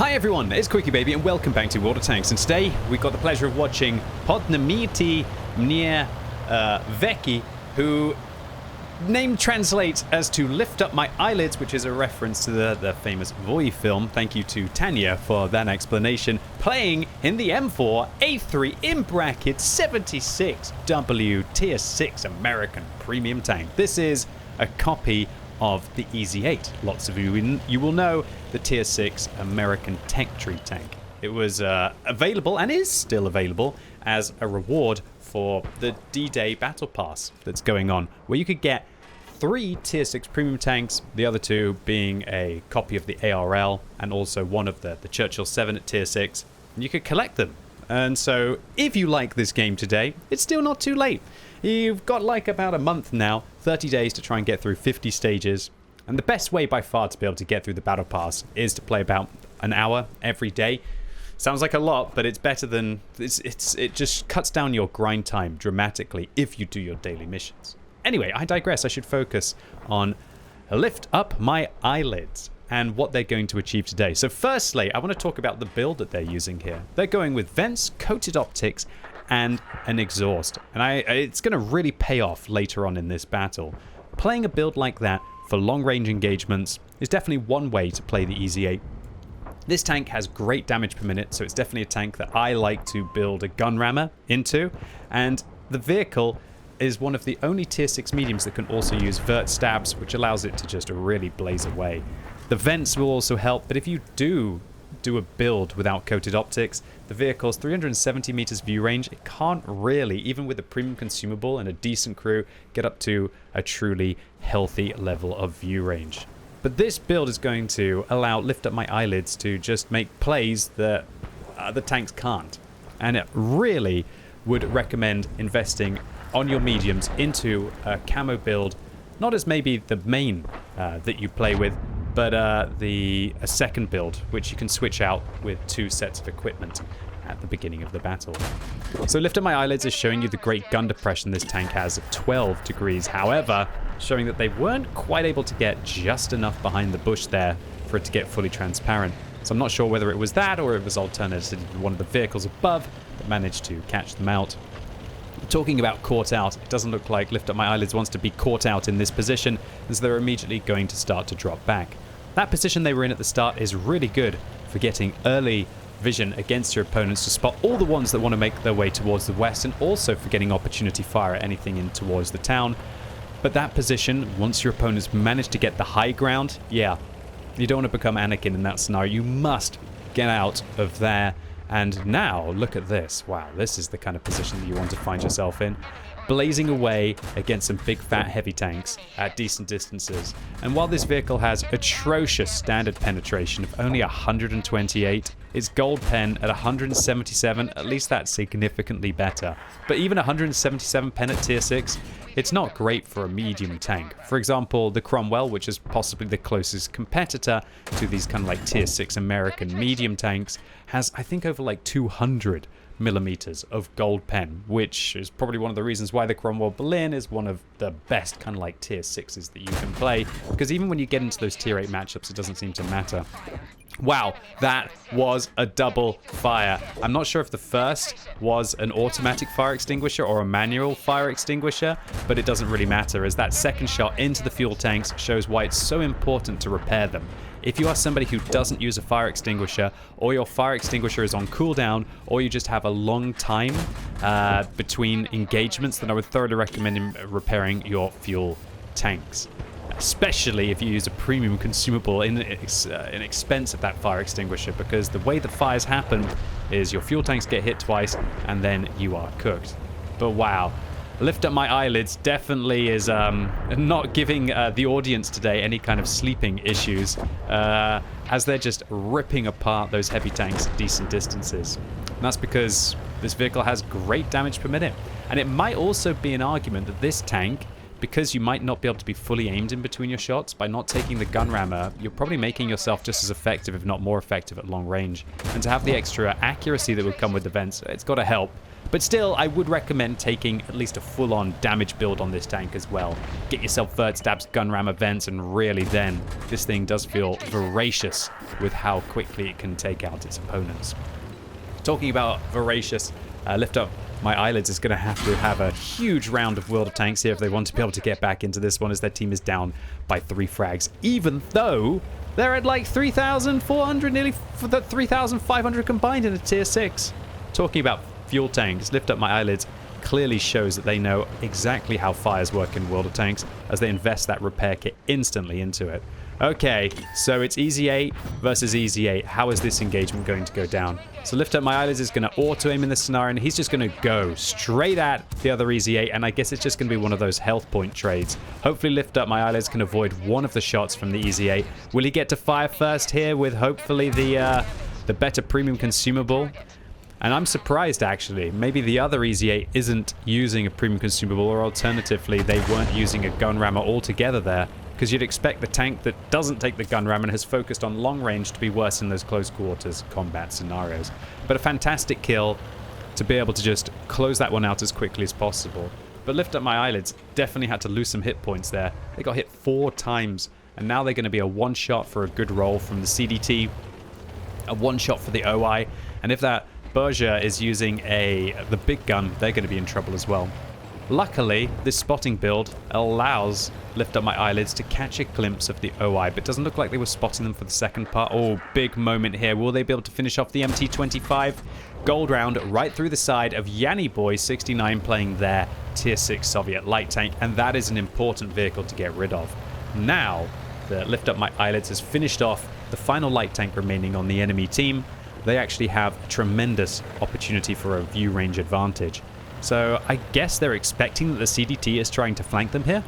Hi everyone, it's QuickyBaby and welcome back to Water Tanks, and today we've got the pleasure of watching Podnamiti Mnie Veki, who name translates as to lift up my eyelids, which is a reference to the famous Voi film. Thank you to Tanya for that explanation. Playing in the M4A3 in bracket 76W Tier 6 American Premium Tank. This is a copy of the EZ8. Lots of you will know the Tier 6 American Tech Tree tank. It was available and is still available as a reward for the D-Day Battle Pass that's going on, where you could get 3 Tier 6 premium tanks, the other 2 being a copy of the ARL and also one of the Churchill 7 at Tier 6, and you could collect them. And so if you like this game today, it's still not too late. You've got like about a month now, 30 days to try and get through 50 stages. And the best way by far to be able to get through the Battle Pass is to play about an hour every day. Sounds like a lot, but it's better than... It just cuts down your grind time dramatically if you do your daily missions. Anyway, I digress. I should focus on lift up my eyelids and what they're going to achieve today. So firstly, I want to talk about the build that they're using here. They're going with vents, coated optics, and an exhaust. And it's going to really pay off later on in this battle. Playing a build like that for long-range engagements is definitely one way to play the EZ8. This tank has great damage per minute, so it's definitely a tank that I like to build a gun rammer into. And the vehicle is one of the only Tier 6 mediums that can also use vert stabs, which allows it to just really blaze away. The vents will also help, but if you do a build without coated optics, the vehicle's 370 meters view range, it can't really, even with a premium consumable and a decent crew, get up to a truly healthy level of view range. But this build is going to allow Lift Up My Eyelids to just make plays that the tanks can't. And it really would recommend investing on your mediums into a camo build, not as maybe the main that you play with, but a second build, which you can switch out with 2 sets of equipment at the beginning of the battle. So Lift Up My Eyelids is showing you the great gun depression this tank has at 12 degrees. However, showing that they weren't quite able to get just enough behind the bush there for it to get fully transparent. So I'm not sure whether it was that or it was alternatively one of the vehicles above that managed to catch them out. Talking about caught out, it doesn't look like Lift Up My Eyelids wants to be caught out in this position, as they're immediately going to start to drop back. That position they were in at the start is really good for getting early vision against your opponents to spot all the ones that want to make their way towards the west, and also for getting opportunity fire at anything in towards the town. But that position, once your opponents manage to get the high ground, yeah, you don't want to become Anakin in that scenario. You must get out of there. And now, look at this. Wow, this is the kind of position that you want to find yourself in. Blazing away against some big fat heavy tanks at decent distances. And while this vehicle has atrocious standard penetration of only 128, its gold pen at 177, at least that's significantly better. But even 177 pen at Tier 6, it's not great for a medium tank. For example, the Cromwell, which is possibly the closest competitor to these kind of like Tier 6 American medium tanks, has I think over like 200 millimeters of gold pen, which is probably one of the reasons why the Cromwell Berlin is one of the best kind of like Tier 6s that you can play, because even when you get into those Tier 8 matchups, it doesn't seem to matter. Wow, that was a double fire. I'm not sure if the first was an automatic fire extinguisher or a manual fire extinguisher, but it doesn't really matter, as that second shot into the fuel tanks shows why it's so important to repair them. If you are somebody who doesn't use a fire extinguisher, or your fire extinguisher is on cooldown, or you just have a long time between engagements, then I would thoroughly recommend repairing your fuel tanks. Especially if you use a premium consumable in expense of that fire extinguisher, because the way the fires happen is your fuel tanks get hit twice and then you are cooked. But wow, Lift Up My Eyelids definitely is not giving the audience today any kind of sleeping issues, as they're just ripping apart those heavy tanks at decent distances. And that's because this vehicle has great damage per minute. And it might also be an argument that this tank because you might not be able to be fully aimed in between your shots, by not taking the gun rammer, you're probably making yourself just as effective, if not more effective, at long range. And to have the extra accuracy that would come with the vents, it's got to help. But still, I would recommend taking at least a full-on damage build on this tank as well. Get yourself vert stabs, gun rammer, vents, and really then, this thing does feel voracious with how quickly it can take out its opponents. Talking about voracious, Lift Up My Eyelids is going to have a huge round of World of Tanks here if they want to be able to get back into this one, as their team is down by 3 frags, even though they're at like 3,400, nearly 3,500 combined in a tier 6. Talking about fuel tanks, Lift Up My Eyelids clearly shows that they know exactly how fires work in World of Tanks, as they invest that repair kit instantly into it. Okay, so it's Easy 8 versus Easy 8. How is this engagement going to go down? So Lift Up My Eyelids is going to auto-aim in this scenario, and he's just going to go straight at the other Easy 8, and I guess it's just going to be one of those health point trades. Hopefully Lift Up My Eyelids can avoid one of the shots from the Easy 8. Will he get to fire first here with hopefully the better premium consumable? And I'm surprised, actually. Maybe the other Easy 8 isn't using a premium consumable, or alternatively, they weren't using a gun rammer altogether there. Because you'd expect the tank that doesn't take the gun ram and has focused on long range to be worse in those close quarters combat scenarios. But a fantastic kill to be able to just close that one out as quickly as possible. But Lift Up My Eyelids definitely had to lose some hit points there. They got hit 4 times, and now they're going to be a one-shot for a good roll from the CDT, a one-shot for the OI, and if that Berger is using the big gun, they're going to be in trouble as well. Luckily, this spotting build allows Lift Up My Eyelids to catch a glimpse of the OI, but it doesn't look like they were spotting them for the second part. Oh, big moment here. Will they be able to finish off the MT-25? Gold round right through the side of Yanni Boy 69 playing their Tier 6 Soviet light tank, and that is an important vehicle to get rid of. Now, the Lift Up My Eyelids has finished off the final light tank remaining on the enemy team. They actually have a tremendous opportunity for a view range advantage. So I guess they're expecting that the CDT is trying to flank them here.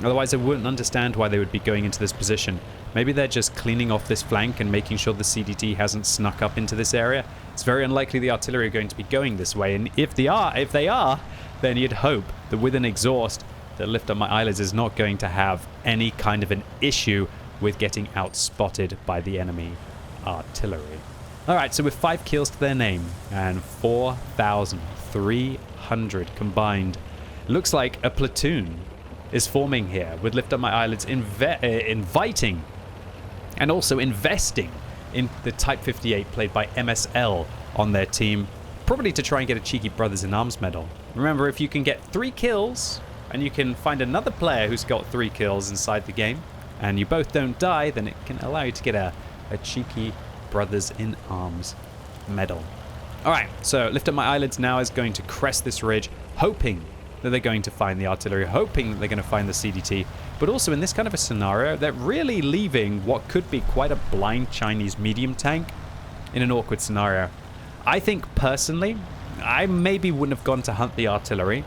Otherwise, I wouldn't understand why they would be going into this position. Maybe they're just cleaning off this flank and making sure the CDT hasn't snuck up into this area. It's very unlikely the artillery are going to be going this way. And if they are, then you'd hope that with an exhaust, that Lift Up My Eyelids is not going to have any kind of an issue with getting outspotted by the enemy artillery. Alright, so with 5 kills to their name and 4,300 combined, looks like a platoon is forming here, with Lift Up My Eyelids inviting and also investing in the Type 58 played by MSL on their team, probably to try and get a cheeky Brothers in Arms medal. Remember, if you can get 3 kills and you can find another player who's got 3 kills inside the game, and you both don't die, then it can allow you to get a cheeky Brothers in Arms medal. Alright, so Lift Up My Eyelids now is going to crest this ridge, hoping that they're going to find the artillery, hoping that they're going to find the CDT, but also in this kind of a scenario, they're really leaving what could be quite a blind Chinese medium tank in an awkward scenario. I think personally, I maybe wouldn't have gone to hunt the artillery,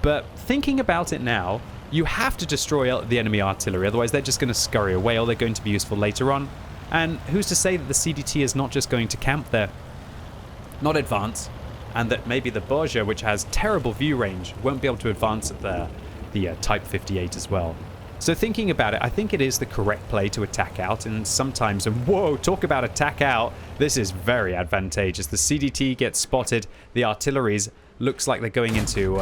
but thinking about it now, you have to destroy the enemy artillery, otherwise they're just going to scurry away, or they're going to be useful later on. And who's to say that the CDT is not just going to camp there, not advance, and that maybe the Berger, which has terrible view range, won't be able to advance at the Type 58 as well. So thinking about it, I think it is the correct play to attack out, and sometimes, and whoa, talk about attack out, this is very advantageous. The CDT gets spotted, the artilleries looks like they're going into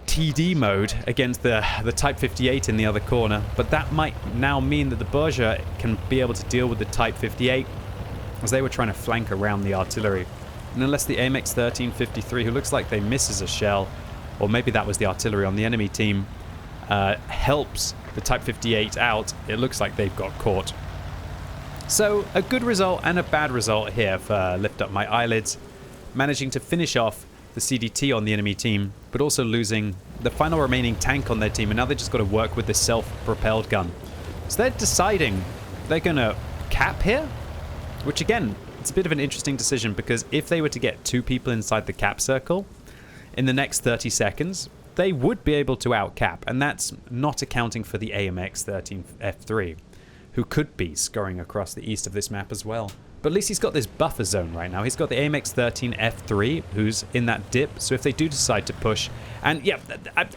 TD mode against the Type 58 in the other corner, but that might now mean that the Berger can be able to deal with the Type 58 as they were trying to flank around the artillery. And unless the AMX 1353, who looks like they misses a shell, or maybe that was the artillery on the enemy team, helps the Type 58 out, it looks like they've got caught. So a good result and a bad result here for Lift Up My Eyelids, managing to finish off the CDT on the enemy team, but also losing the final remaining tank on their team, and now they just got to work with the self-propelled gun. So they're deciding they're going to cap here, which again, it's a bit of an interesting decision, because if they were to get 2 people inside the cap circle in the next 30 seconds, they would be able to outcap, and that's not accounting for the AMX 13F3, who could be scurrying across the east of this map as well. But at least he's got this buffer zone right now. He's got the AMX-13 F3, who's in that dip. So if they do decide to push... And yeah,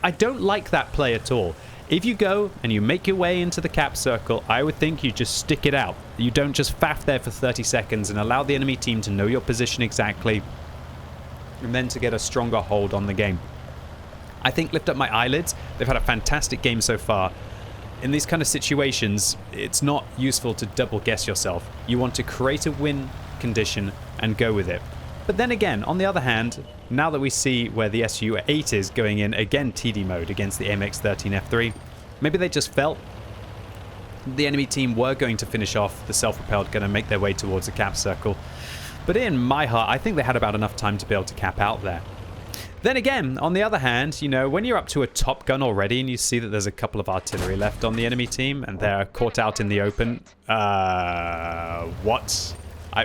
I don't like that play at all. If you go and you make your way into the cap circle, I would think you just stick it out. You don't just faff there for 30 seconds and allow the enemy team to know your position exactly, and then to get a stronger hold on the game. I think Lift Up My Eyelids, they've had a fantastic game so far. In these kind of situations, it's not useful to double guess yourself. You want to create a win condition and go with it. But then again, on the other hand, now that we see where the SU-8 is going in, again TD mode against the AMX-13 F3, maybe they just felt the enemy team were going to finish off the self-propelled gun and make their way towards the cap circle. But in my heart, I think they had about enough time to be able to cap out there. Then again, on the other hand, you know, when you're up to a top gun already and you see that there's a couple of artillery left on the enemy team and they're caught out in the open, what?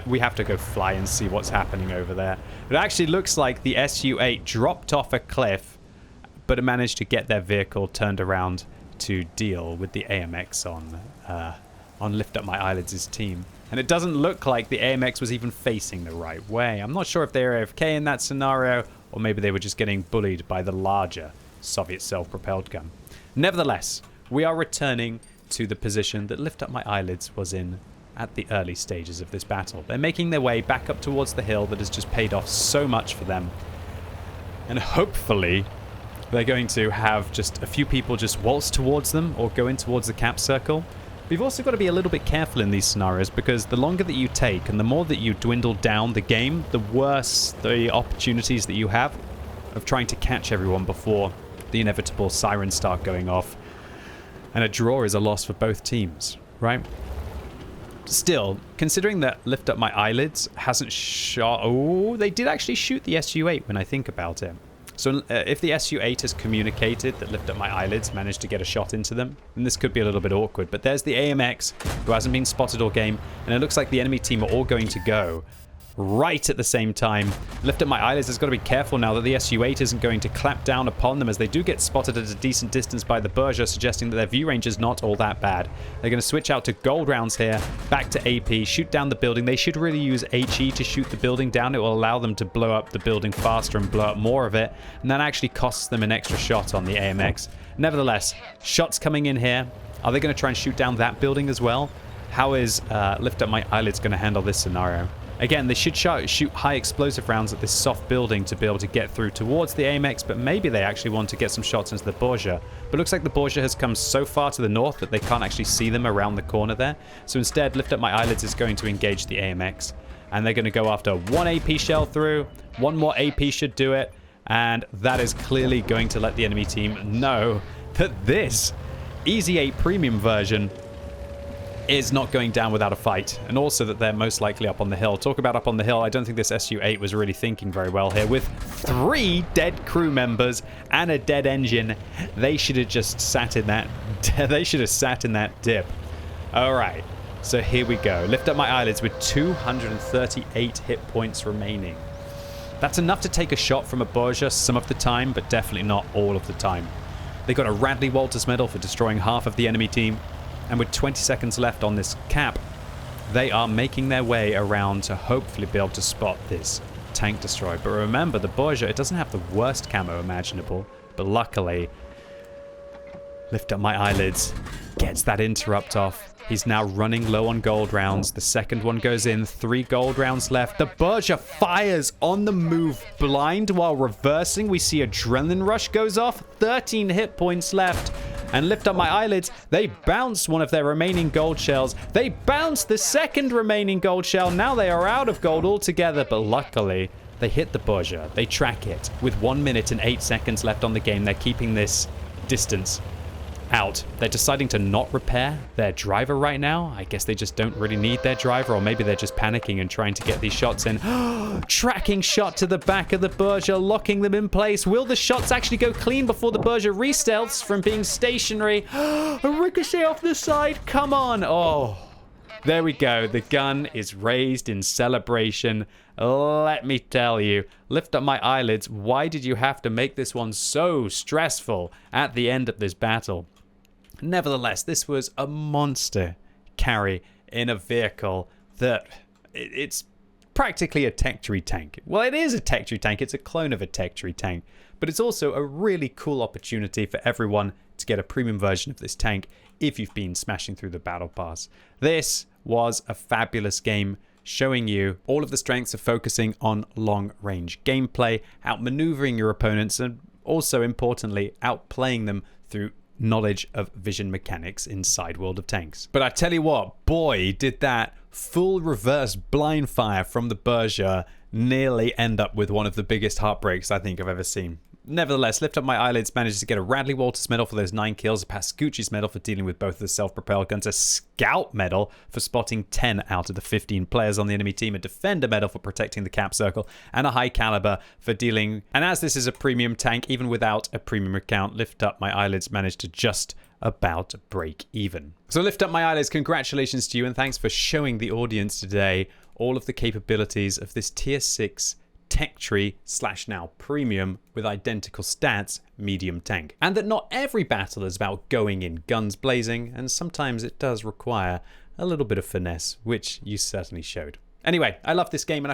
We have to go fly and see what's happening over there. It actually looks like the SU-8 dropped off a cliff, but it managed to get their vehicle turned around to deal with the AMX on Lift Up My Eyelids' team. And it doesn't look like the AMX was even facing the right way. I'm not sure if they were AFK in that scenario, or maybe they were just getting bullied by the larger Soviet self-propelled gun. Nevertheless, we are returning to the position that Lift Up My Eyelids was in at the early stages of this battle. They're making their way back up towards the hill that has just paid off so much for them. And hopefully, they're going to have just a few people just waltz towards them or go in towards the cap circle. We've also got to be a little bit careful in these scenarios because the longer that you take and the more that you dwindle down the game, the worse the opportunities that you have of trying to catch everyone before the inevitable sirens start going off. And a draw is a loss for both teams, right? Still, considering that Lift Up My Eyelids hasn't shot... Oh, they did actually shoot the SU-8 when I think about it. So if the SU-8 has communicated that Lift Up My Eyelids managed to get a shot into them, then this could be a little bit awkward. But there's the AMX, who hasn't been spotted all game, and it looks like the enemy team are all going to go right at the same time. Lift Up My Eyelids has got to be careful now that the SU-8 isn't going to clap down upon them, as they do get spotted at a decent distance by the Berger, suggesting that their view range is not all that bad. They're going to switch out to gold rounds here, back to AP, shoot down the building. They should really use HE to shoot the building down. It will allow them to blow up the building faster and blow up more of it, and that actually costs them an extra shot on the AMX. Nevertheless, shots coming in here. Are they going to try and shoot down that building as well? How is Lift Up My Eyelids going to handle this scenario? Again, they should shoot high explosive rounds at this soft building to be able to get through towards the AMX, but maybe they actually want to get some shots into the Borgia. But it looks like the Borgia has come so far to the north that they can't actually see them around the corner there. So instead, Lift Up My Eyelids is going to engage the AMX, and they're going to go after one AP shell through. One more AP should do it, and that is clearly going to let the enemy team know that this Easy 8 Premium version is not going down without a fight, and also that they're most likely up on the hill. Talk about up on the hill, I don't think this SU-8 was really thinking very well here. With 3 dead crew members and a dead engine, they should have just sat in that dip. All right, so here we go. Lift Up My Eyelids with 238 hit points remaining. That's enough to take a shot from a Borgia some of the time, but definitely not all of the time. They got a Radley Walters medal for destroying half of the enemy team. And with 20 seconds left on this cap, they are making their way around to hopefully be able to spot this tank destroyer. But remember, the Borgia, it doesn't have the worst camo imaginable. But luckily, Lift Up My Eyelids gets that interrupt off. He's now running low on gold rounds. The second one goes in. 3 gold rounds left. The Borgia fires on the move blind while reversing. We see Adrenaline Rush goes off. 13 hit points left. And Lift Up My Eyelids, they bounce one of their remaining gold shells. They bounce the second remaining gold shell. Now they are out of gold altogether, but luckily they hit the Borgia. They track it. With 1 minute and 8 seconds left on the game, they're keeping this distance out. They're deciding to not repair their driver right now. I guess they just don't really need their driver, or maybe they're just panicking and trying to get these shots in. Tracking shot to the back of the Borgia, locking them in place. Will the shots actually go clean before the Borgia re-stealths from being stationary? A ricochet off the side. Come on. Oh, there we go. The gun is raised in celebration. Let me tell you, Lift Up My Eyelids, why did you have to make this one so stressful at the end of this battle? Nevertheless, this was a monster carry in a vehicle that it's practically a tech tree tank. Well, it is a tech tree tank. It's a clone of a tech tree tank, but it's also a really cool opportunity for everyone to get a premium version of this tank if you've been smashing through the battle pass. This was a fabulous game, showing you all of the strengths of focusing on long-range gameplay, outmaneuvering your opponents, and also, importantly, outplaying them through knowledge of vision mechanics inside World of Tanks. But I tell you what, boy, did that full reverse blind fire from the Berger nearly end up with one of the biggest heartbreaks I think I've ever seen. Nevertheless, Lift Up My Eyelids manages to get a Radley Walters medal for those 9 kills, a Pascucci's medal for dealing with both of the self-propelled guns, a Scout medal for spotting 10 out of the 15 players on the enemy team, a Defender medal for protecting the cap circle, and a High Caliber for dealing. And as this is a premium tank, even without a premium account, Lift Up My Eyelids managed to just about break even. So Lift Up My Eyelids, congratulations to you, and thanks for showing the audience today all of the capabilities of this tier 6 tech tree / now premium with identical stats medium tank. And that not every battle is about going in guns blazing, and sometimes it does require a little bit of finesse, which you certainly showed. Anyway, I love this game, and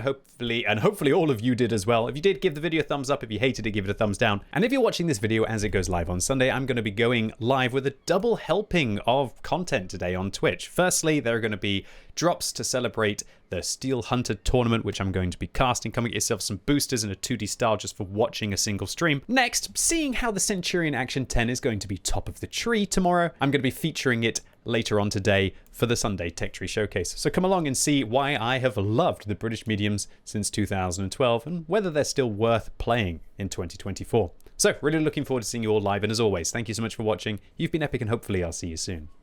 hopefully all of you did as well. If you did, give the video a thumbs up. If you hated it, give it a thumbs down. And if you're watching this video as it goes live on Sunday, I'm going to be going live with a double helping of content today on Twitch. Firstly, there are going to be drops to celebrate the Steel Hunter tournament, which I'm going to be casting. Come get yourself some boosters in a 2D style just for watching a single stream. Next, seeing how the Centurion Action 10 is going to be top of the tree tomorrow, I'm going to be featuring it later on today for the Sunday Tech Tree Showcase. So come along and see why I have loved the British mediums since 2012 and whether they're still worth playing in 2024. So really looking forward to seeing you all live, and as always, thank you so much for watching. You've been epic, and hopefully I'll see you soon.